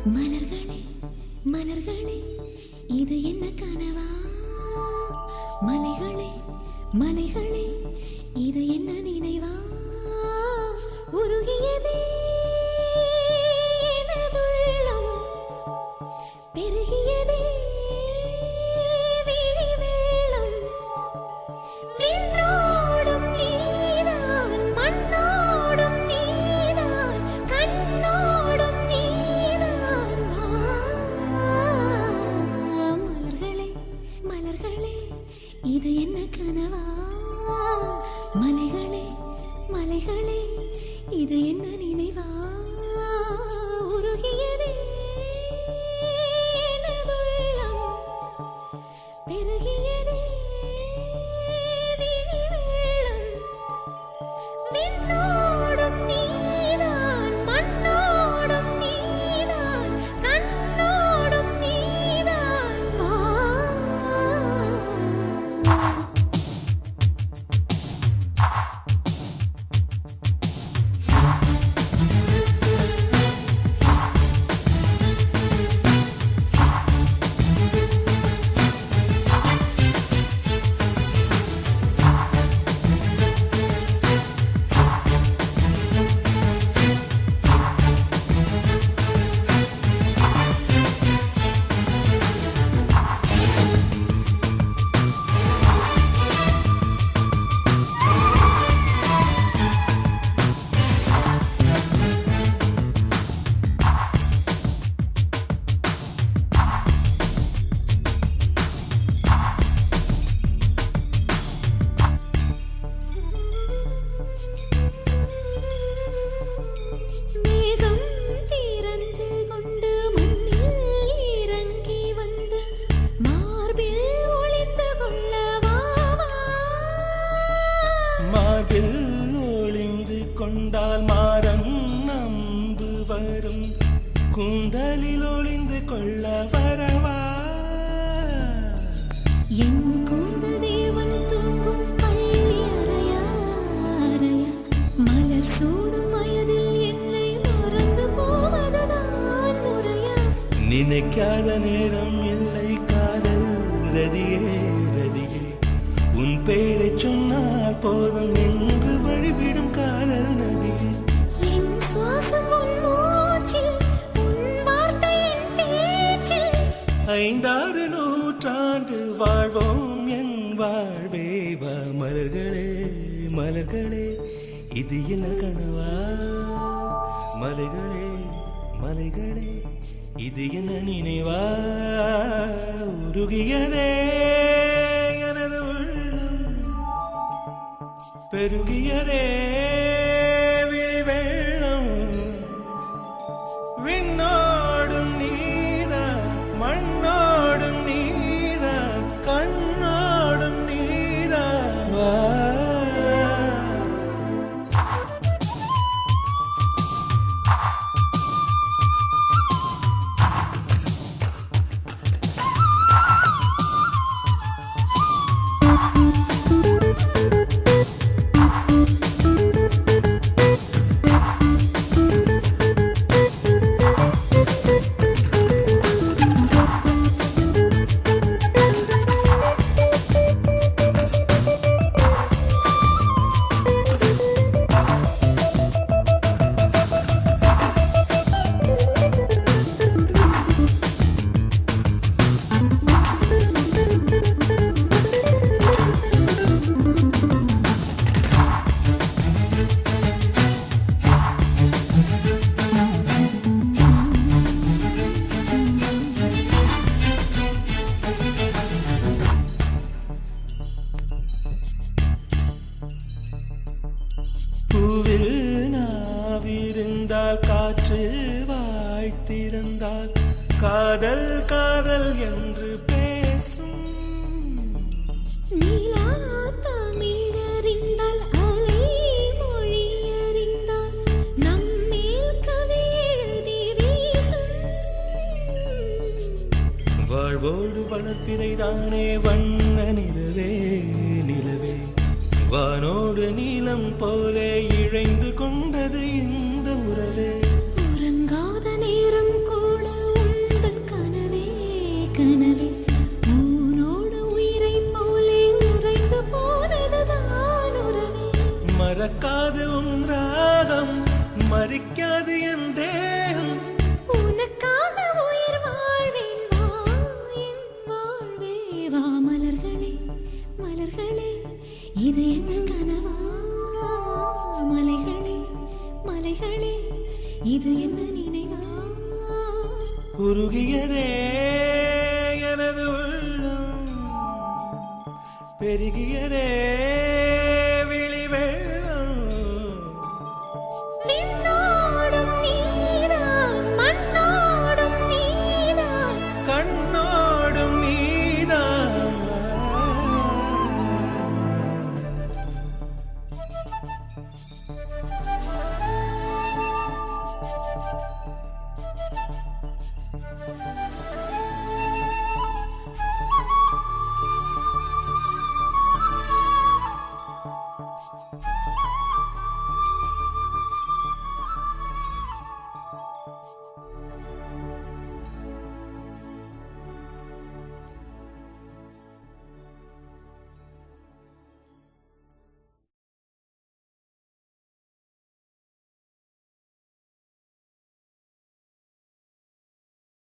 மலர்களே மலர்களே இது என்ன கனவா? மலைகளே மலைகளே இது என்ன நினைவா? உருகியதே எனதுள்ளம், பெருகியதே விழி வெள்ளம். விண்ணோடும் நீதான், மண்ணோடும் நீதான், கண்ணோடும் நீதான். மலர்களே மலர்களே இது என்ன கனவா? மலைகளே மலைகளே இது என்ன நினைவா? உருகியதே எனதுள்ளம், பெருகியதே விழி வெள்ளம். விண்ணோடும் நீதான், மண்ணோடும் நீதான், கண்ணோடும் நீதான். வா. மேகம் திறந்து கொண்டு மண்ணில் இறங்கி வந்து மார்பில் ஒளிந்து கொள்ளவா? மார்பில் ஒளிந்து கொண்டால் மாறம் நம்பு வரும், கூந்தலில் ஒளிந்து கொள்ள வரவா? என் கூந்தல் தேவன் தூங்கும் பள்ளி அறையா அறையா? மலர் சூடும் வயதில் என்னை மறந்து போவதுதான் முறையா? நினைக்காத நேரம் இல்லை காதல் ரதியே ரதியே, உன் பெயரை சொன்னால் போதும் என்று வழிவிடும் காதல் நதியே. என் சுவாசம் உன் மூச்சில், உன் வார்த்தையின் பேச்சில். 5-6 நூற்றாண்டு வாழ்வோம் என் வாழ்வே. வா மலர்களே மலர்களே இது என்ன கனவா? மலைகளே மலைகளே இது என்ன நினைவா? உருகியதே எனது உள்ளம், பெருகியதே விழி வெள்ளம். விண்ணோடும் நீதான், மண்ணோடும் நீதான், கண்ணோடும் நீதான். வா. பூவில் நாவிருந்தால் காற்று வாய்த்திருந்தால் காதல் காதல் என்று பேசும். நீலா தமிழறிந்தால் அலை மொழி அறிந்தால் நம்மேல் கவி எழுதி வீசும். வாழ்வோடு வனத்தினை தானே வண்ண நிலவே நிலவே, வானோடு நீலம் போலே இழைந்து கொண்டது இந்த உறவே. உறங்காத நேரம் கூட சிரிக்காது என் தேகம். உனக்காக உயிர் வாழ்வேன் வா என் வாழ்வே வா மலர்களே மலர்களே இது என்ன கனவா மலைகளே மலைகளே இது என்ன நினைவா உருகியதே எனது உள்ளம், பெருகியதே